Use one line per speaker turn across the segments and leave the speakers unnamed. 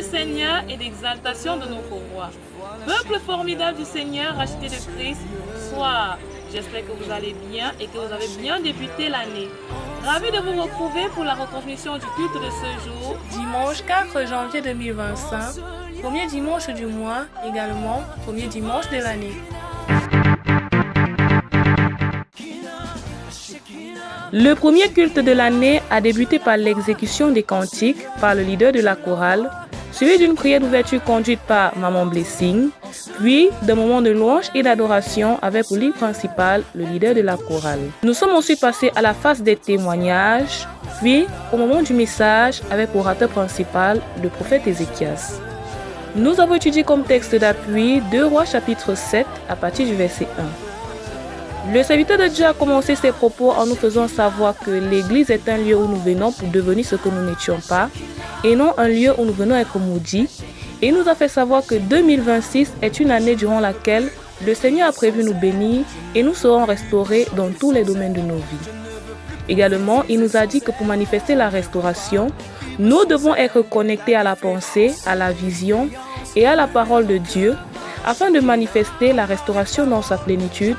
du Seigneur et d'exaltation de notre roi. Peuple formidable du Seigneur, racheté de Christ, bonsoir. J'espère que vous allez bien et que vous avez bien débuté l'année. Ravi de vous retrouver pour la retransmission du culte de ce jour, dimanche 4 janvier 2025, premier dimanche du mois, également premier dimanche de l'année. Le premier culte de l'année a débuté par l'exécution des cantiques par le leader de la chorale, suivi d'une prière d'ouverture conduite par Maman Blessing, puis d'un moment de louange et d'adoration avec pour leader principal le leader de la chorale. Nous sommes ensuite passés à la phase des témoignages, puis au moment du message avec pour orateur principal le prophète Ézéchias. Nous avons étudié comme texte d'appui 2 Rois chapitre 7 à partir du verset 1. Le serviteur de Dieu a commencé ses propos en nous faisant savoir que l'église est un lieu où nous venons pour devenir ce que nous n'étions pas et non un lieu où nous venons être maudits. Et il nous a fait savoir que 2026 est une année durant laquelle le Seigneur a prévu nous bénir et nous serons restaurés dans tous les domaines de nos vies. Également, il nous a dit que pour manifester la restauration, nous devons être connectés à la pensée, à la vision et à la parole de Dieu afin de manifester la restauration dans sa plénitude.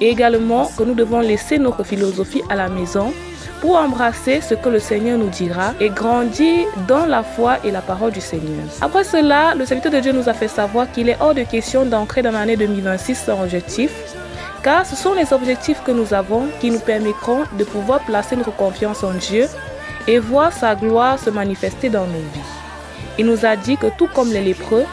Et également que nous devons laisser notre philosophie à la maison pour embrasser ce que le Seigneur nous dira et grandir dans la foi et la parole du Seigneur. Après cela, le serviteur de Dieu nous a fait savoir qu'il est hors de question d'entrer dans l'année 2026 sans objectif, car ce sont les objectifs que nous avons qui nous permettront de pouvoir placer notre confiance en Dieu et voir sa gloire se manifester dans nos vies. Il nous a dit que tout comme les lépreux,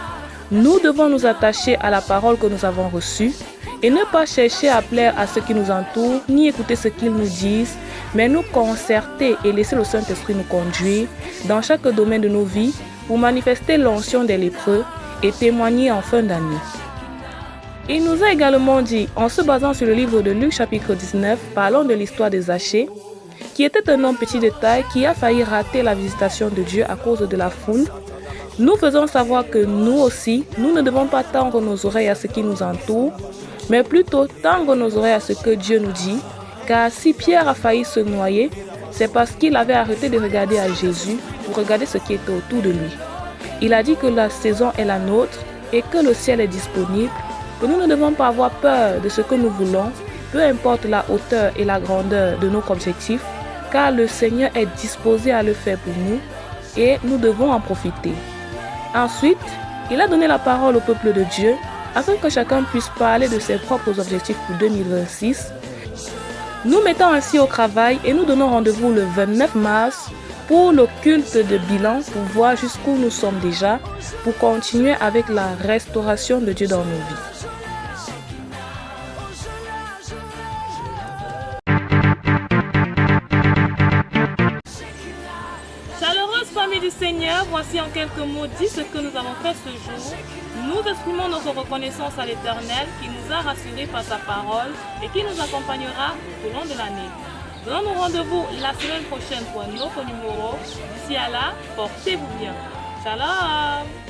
nous devons nous attacher à la parole que nous avons reçue et ne pas chercher à plaire à ceux qui nous entourent, ni écouter ce qu'ils nous disent, mais nous concerter et laisser le Saint-Esprit nous conduire dans chaque domaine de nos vies pour manifester l'onction des lépreux et témoigner en fin d'année. Il nous a également dit, en se basant sur le livre de Luc chapitre 19, parlant de l'histoire de Zachée, qui était un homme petit de taille qui a failli rater la visitation de Dieu à cause de la foule, nous faisons savoir que nous aussi, nous ne devons pas tendre nos oreilles à ce qui nous entoure, mais plutôt tendre nos oreilles à ce que Dieu nous dit, car si Pierre a failli se noyer, c'est parce qu'il avait arrêté de regarder à Jésus pour regarder ce qui était autour de lui. Il a dit que la saison est la nôtre et que le ciel est disponible, que nous ne devons pas avoir peur de ce que nous voulons, peu importe la hauteur et la grandeur de nos objectifs, car le Seigneur est disposé à le faire pour nous et nous devons en profiter. Ensuite, il a donné la parole au peuple de Dieu afin que chacun puisse parler de ses propres objectifs pour 2026. Nous mettons ainsi au travail et nous donnons rendez-vous le 29 mars pour le culte de bilan pour voir jusqu'où nous sommes déjà, pour continuer avec la restauration de Dieu dans nos vies. Famille du Seigneur, voici en quelques mots dit ce que nous avons fait ce jour. Nous exprimons notre reconnaissance à l'Éternel qui nous a rassurés par sa parole et qui nous accompagnera tout au long de l'année. Donnons-nous rendez-vous la semaine prochaine pour un autre numéro. D'ici à là, portez-vous bien. Shalom!